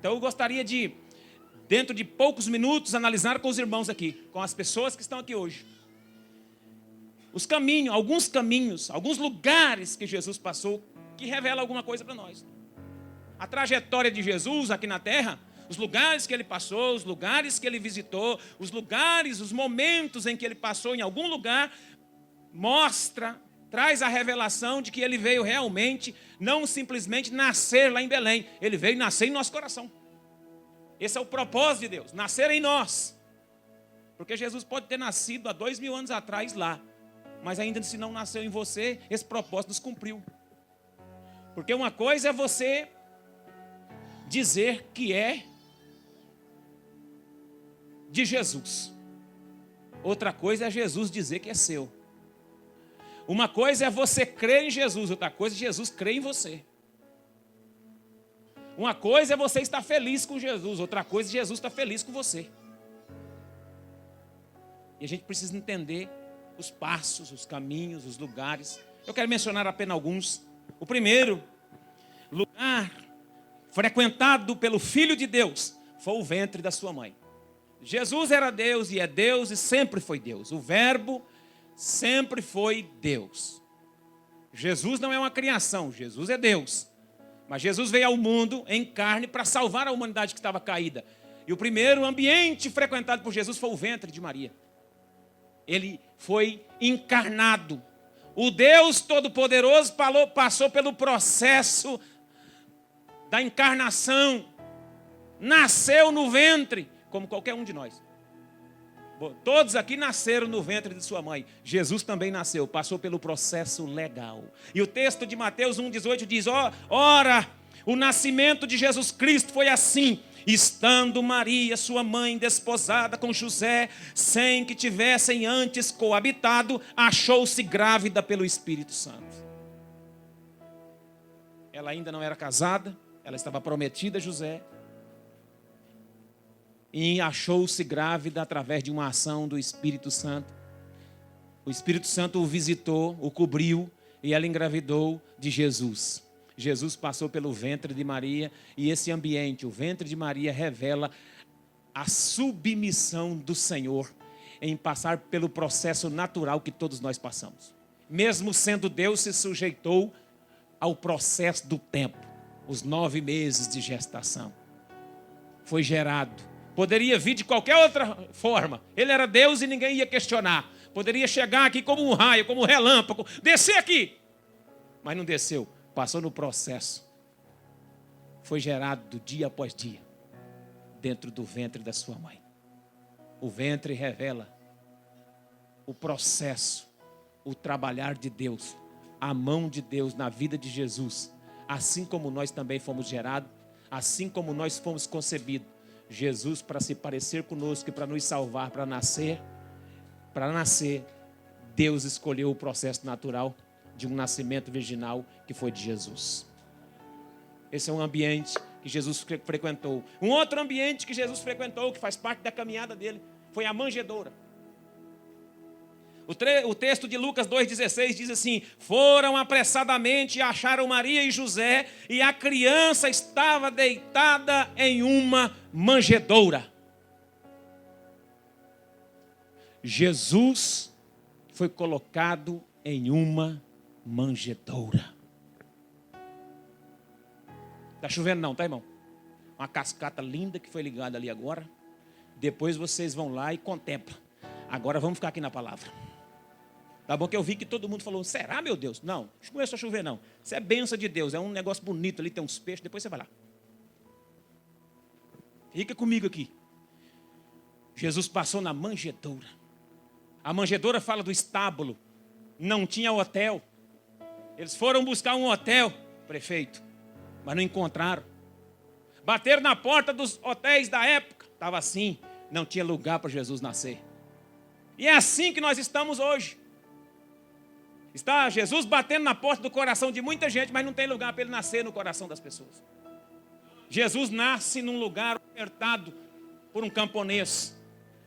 Então eu gostaria de, dentro de poucos minutos, analisar com os irmãos aqui, com as pessoas que estão aqui hoje, os caminhos, alguns lugares que Jesus passou, que revelam alguma coisa para nós. A trajetória de Jesus aqui na terra, os lugares que ele passou, os lugares que ele visitou, os lugares, os momentos em que ele passou em algum lugar, traz a revelação de que ele veio realmente, não simplesmente nascer lá em Belém, ele veio nascer em nosso coração. Esse é o propósito de Deus, nascer em nós. Porque Jesus pode ter nascido há 2000 anos atrás lá, mas ainda se não nasceu em você, esse propósito nos cumpriu. Porque uma coisa é você dizer que é de Jesus. Outra coisa é Jesus dizer que é seu. Uma coisa é você crer em Jesus, outra coisa é Jesus crer em você. Uma coisa é você estar feliz com Jesus, outra coisa é Jesus estar feliz com você. E a gente precisa entender os passos, os caminhos, os lugares. Eu quero mencionar apenas alguns. O primeiro lugar frequentado pelo Filho de Deus foi o ventre da sua mãe. Jesus era Deus e sempre foi Deus. O Verbo sempre foi Deus. Jesus não é uma criação, Jesus é Deus. Mas Jesus veio ao mundo em carne para salvar a humanidade que estava caída. E o primeiro ambiente frequentado por Jesus foi o ventre de Maria. Ele foi encarnado. O Deus Todo-Poderoso passou pelo processo da encarnação. Nasceu no ventre, como qualquer um de nós. Todos aqui nasceram no ventre de sua mãe. Jesus também nasceu, passou pelo processo legal. E o texto de Mateus 1,18 diz: ora, o nascimento de Jesus Cristo foi assim: estando Maria, sua mãe, desposada com José, sem que tivessem antes coabitado, achou-se grávida pelo Espírito Santo. Ela ainda não era casada, ela estava prometida a José. E achou-se grávida através de uma ação do Espírito Santo. O Espírito Santo o visitou, o cobriu, e ela engravidou de Jesus. Jesus passou pelo ventre de Maria, e esse ambiente, o ventre de Maria, revela a submissão do Senhor em passar pelo processo natural que todos nós passamos. Mesmo sendo Deus, se sujeitou ao processo do tempo, os 9 meses de gestação. Foi gerado. Poderia vir de qualquer outra forma. Ele era Deus e ninguém ia questionar. Poderia chegar aqui como um raio, como um relâmpago, descer aqui. Mas não desceu, passou no processo. Foi gerado dia após dia, dentro do ventre da sua mãe. O ventre revela o processo, o trabalhar de Deus, a mão de Deus na vida de Jesus. Assim como nós também fomos gerados, assim como nós fomos concebidos. Jesus, para se parecer conosco e para nos salvar, para nascer, Deus escolheu o processo natural de um nascimento virginal que foi de Jesus. Esse é um ambiente que Jesus frequentou. Um outro ambiente que Jesus frequentou, que faz parte da caminhada dele, foi a manjedoura. O texto de Lucas 2,16 diz assim: foram apressadamente e acharam Maria e José, e a criança estava deitada em uma manjedoura. Jesus foi colocado em uma manjedoura. Está chovendo não, tá, irmão? Uma cascata linda que foi ligada ali agora. Depois vocês vão lá e contemplam. Agora vamos ficar aqui na palavra. Tá bom que eu vi que todo mundo falou: será, meu Deus? Não começou a chover não. Isso é bênção de Deus, é um negócio bonito ali, tem uns peixes, depois você vai lá. Fica comigo aqui. Jesus passou na manjedoura. A manjedoura fala do estábulo. Não tinha hotel. Eles foram buscar um hotel, prefeito, mas não encontraram. Bateram na porta dos hotéis da época. Estava assim, não tinha lugar para Jesus nascer. E é assim que nós estamos hoje. Está Jesus batendo na porta do coração de muita gente, mas não tem lugar para ele nascer no coração das pessoas. Jesus nasce num lugar ofertado por um camponês,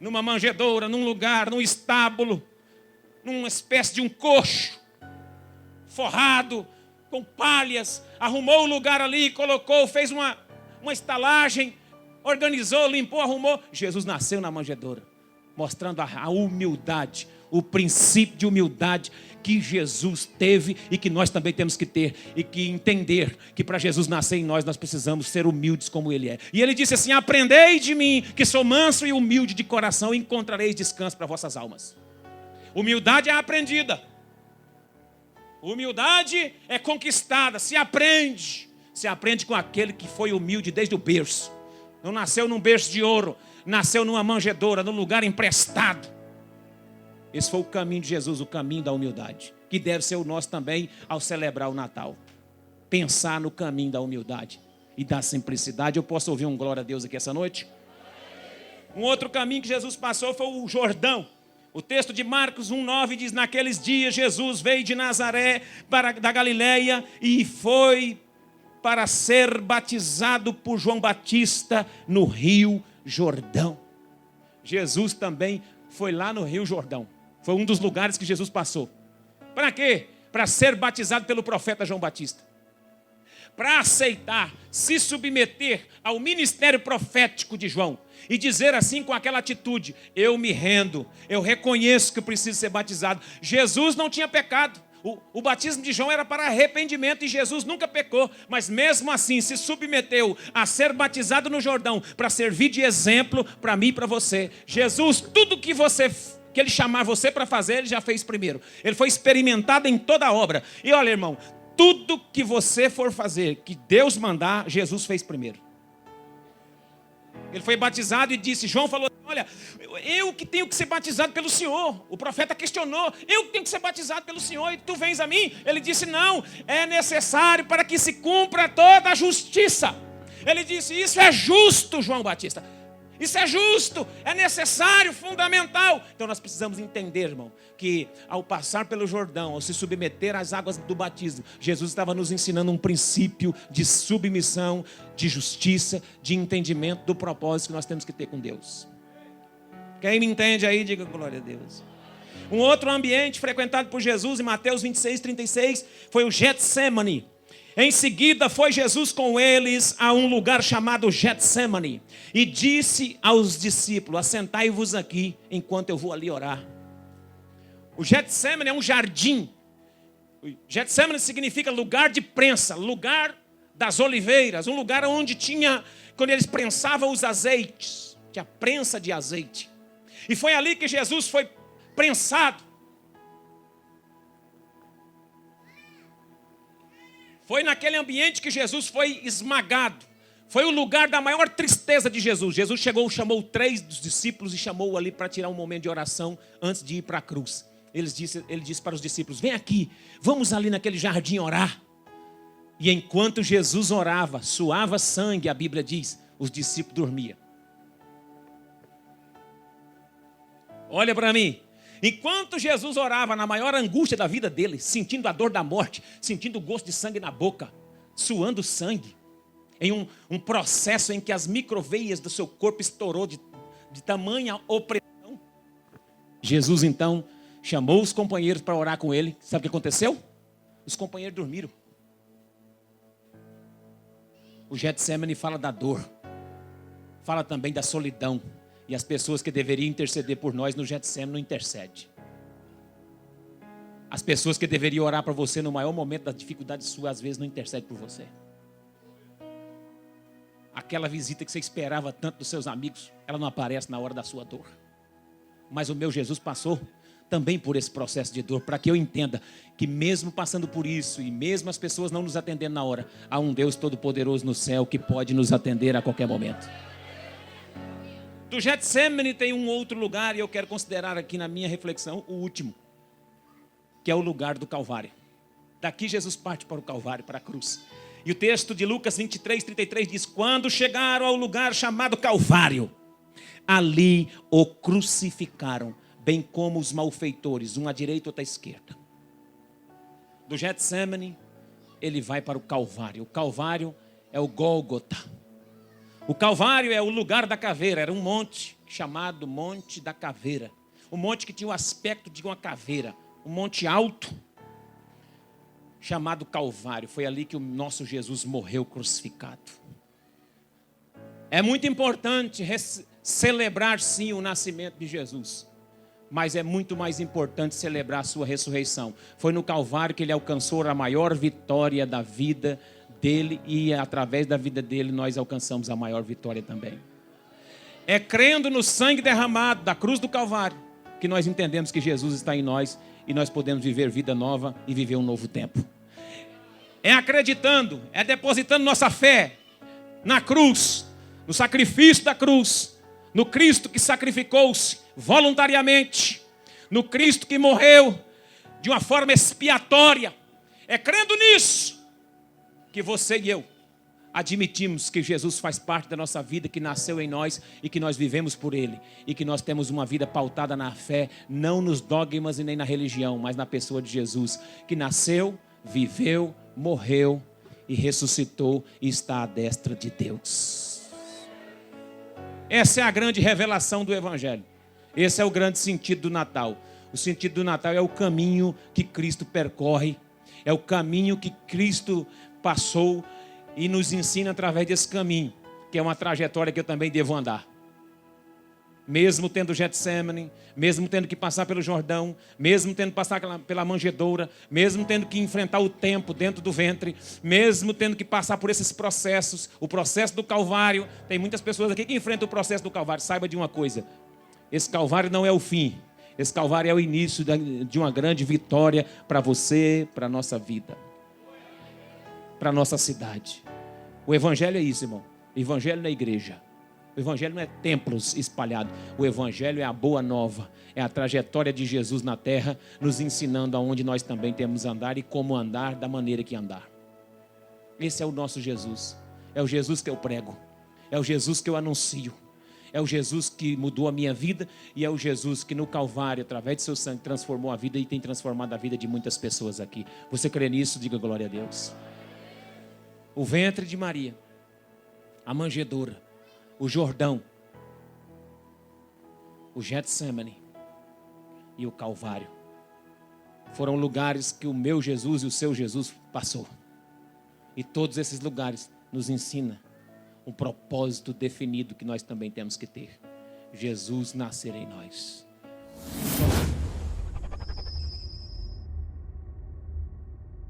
numa manjedoura, num lugar, num estábulo, numa espécie de um coxo, forrado, com palhas, arrumou o lugar ali, colocou, fez uma estalagem, organizou, limpou, arrumou. Jesus nasceu na manjedoura, mostrando a humildade, o princípio de humildade que Jesus teve e que nós também temos que ter. E que entender que para Jesus nascer em nós precisamos ser humildes como Ele é. E Ele disse assim: aprendei de mim, que sou manso e humilde de coração, e encontrareis descanso para vossas almas. Humildade é aprendida. Humildade é conquistada, se aprende. Se aprende com aquele que foi humilde desde o berço. Não nasceu num berço de ouro, nasceu numa manjedoura, num lugar emprestado. Esse foi o caminho de Jesus, o caminho da humildade, que deve ser o nosso também ao celebrar o Natal. Pensar no caminho da humildade e da simplicidade. Eu posso ouvir um glória a Deus aqui essa noite? Um outro caminho que Jesus passou foi o Jordão. O texto de Marcos 1,9 diz: naqueles dias Jesus veio de Nazaré da Galileia e foi para ser batizado por João Batista no Rio Jordão. Jesus também foi lá no Rio Jordão. Foi um dos lugares que Jesus passou. Para quê? Para ser batizado pelo profeta João Batista. Para aceitar, se submeter ao ministério profético de João. E dizer assim com aquela atitude: eu me rendo, eu reconheço que eu preciso ser batizado. Jesus não tinha pecado. O batismo de João era para arrependimento e Jesus nunca pecou. Mas mesmo assim se submeteu a ser batizado no Jordão para servir de exemplo para mim e para você. Jesus, tudo que Ele chamar você para fazer, Ele já fez primeiro. Ele foi experimentado em toda a obra. E olha, irmão, tudo que você for fazer, que Deus mandar, Jesus fez primeiro. Ele foi batizado e disse, João falou: olha, eu que tenho que ser batizado pelo Senhor. O profeta questionou: eu que tenho que ser batizado pelo Senhor e tu vens a mim? Ele disse: não, é necessário para que se cumpra toda a justiça. Ele disse: isso é justo, João Batista. Isso é justo, é necessário, fundamental. Então nós precisamos entender, irmão, que ao passar pelo Jordão, ao se submeter às águas do batismo, Jesus estava nos ensinando um princípio de submissão, de justiça, de entendimento do propósito que nós temos que ter com Deus. Quem me entende aí, diga glória a Deus. Um outro ambiente frequentado por Jesus em Mateus 26:36 foi o Getsemane. Em seguida foi Jesus com eles a um lugar chamado Getsemane e disse aos discípulos: assentai-vos aqui enquanto eu vou ali orar. O Getsemane é um jardim. O Getsemane significa lugar de prensa, lugar das oliveiras, um lugar onde tinha, quando eles prensavam os azeites, tinha prensa de azeite. E foi ali que Jesus foi prensado. Foi naquele ambiente que Jesus foi esmagado. Foi o lugar da maior tristeza de Jesus. Jesus chegou, chamou 3 dos discípulos e chamou ali para tirar um momento de oração antes de ir para a cruz. Ele disse para os discípulos: vem aqui, vamos ali naquele jardim orar. E enquanto Jesus orava, suava sangue, a Bíblia diz, os discípulos dormiam. Olha para mim. Enquanto Jesus orava na maior angústia da vida dele, sentindo a dor da morte, sentindo o gosto de sangue na boca, suando sangue, em um processo em que as microveias do seu corpo estourou de tamanha opressão, Jesus então chamou os companheiros para orar com ele. Sabe o que aconteceu? Os companheiros dormiram. O Getsemane fala da dor, fala também da solidão. E as pessoas que deveriam interceder por nós no Getsemane não intercedem. As pessoas que deveriam orar para você no maior momento da dificuldade sua, às vezes não intercedem por você. Aquela visita que você esperava tanto dos seus amigos, ela não aparece na hora da sua dor. Mas o meu Jesus passou também por esse processo de dor, para que eu entenda que mesmo passando por isso, e mesmo as pessoas não nos atendendo na hora, há um Deus todo-poderoso no céu que pode nos atender a qualquer momento. Do Getsemane tem um outro lugar, e eu quero considerar aqui na minha reflexão o último, que é o lugar do Calvário. Daqui Jesus parte para o Calvário, para a cruz. E o texto de Lucas 23:33 diz: quando chegaram ao lugar chamado Calvário, ali o crucificaram, bem como os malfeitores, um à direita e outro à esquerda. Do Getsemane, ele vai para o Calvário. O Calvário é o Gólgota. O Calvário é o lugar da caveira. Era um monte chamado Monte da Caveira. Um monte que tinha o aspecto de uma caveira. Um monte alto chamado Calvário. Foi ali que o nosso Jesus morreu crucificado. É muito importante celebrar, sim, o nascimento de Jesus. Mas é muito mais importante celebrar a sua ressurreição. Foi no Calvário que ele alcançou a maior vitória da vida dele. E através da vida dele nós alcançamos a maior vitória também. É crendo no sangue derramado da cruz do Calvário que nós entendemos que Jesus está em nós e nós podemos viver vida nova e viver um novo tempo. É acreditando, é depositando nossa fé na cruz, no sacrifício da cruz, no Cristo que sacrificou-se voluntariamente, no Cristo que morreu de uma forma expiatória. É crendo nisso que você e eu admitimos que Jesus faz parte da nossa vida, que nasceu em nós e que nós vivemos por Ele. E que nós temos uma vida pautada na fé, não nos dogmas e nem na religião, mas na pessoa de Jesus, que nasceu, viveu, morreu e ressuscitou e está à destra de Deus. Essa é a grande revelação do Evangelho. Esse é o grande sentido do Natal. O sentido do Natal é o caminho que Cristo percorre, é o caminho que Cristo passou e nos ensina através desse caminho, que é uma trajetória que eu também devo andar. Mesmo tendo Getsemane, mesmo tendo que passar pelo Jordão, mesmo tendo que passar pela manjedoura, mesmo tendo que enfrentar o tempo dentro do ventre, mesmo tendo que passar por esses processos, o processo do Calvário. Tem muitas pessoas aqui que enfrentam o processo do Calvário. Saiba de uma coisa, esse Calvário não é o fim, esse Calvário é o início de uma grande vitória para você, para a nossa vida, para a nossa cidade. O Evangelho é isso, irmão. O Evangelho não é igreja. O Evangelho não é templos espalhados. O Evangelho é a boa nova. É a trajetória de Jesus na terra, nos ensinando aonde nós também temos que andar e como andar da maneira que andar. Esse é o nosso Jesus. É o Jesus que eu prego. É o Jesus que eu anuncio. É o Jesus que mudou a minha vida e é o Jesus que no Calvário, através de seu sangue, transformou a vida e tem transformado a vida de muitas pessoas aqui. Você crê nisso? Diga glória a Deus. O ventre de Maria, a manjedoura, o Jordão, o Getsemane e o Calvário foram lugares que o meu Jesus e o seu Jesus passou. E todos esses lugares nos ensinam um propósito definido que nós também temos que ter. Jesus nascer em nós.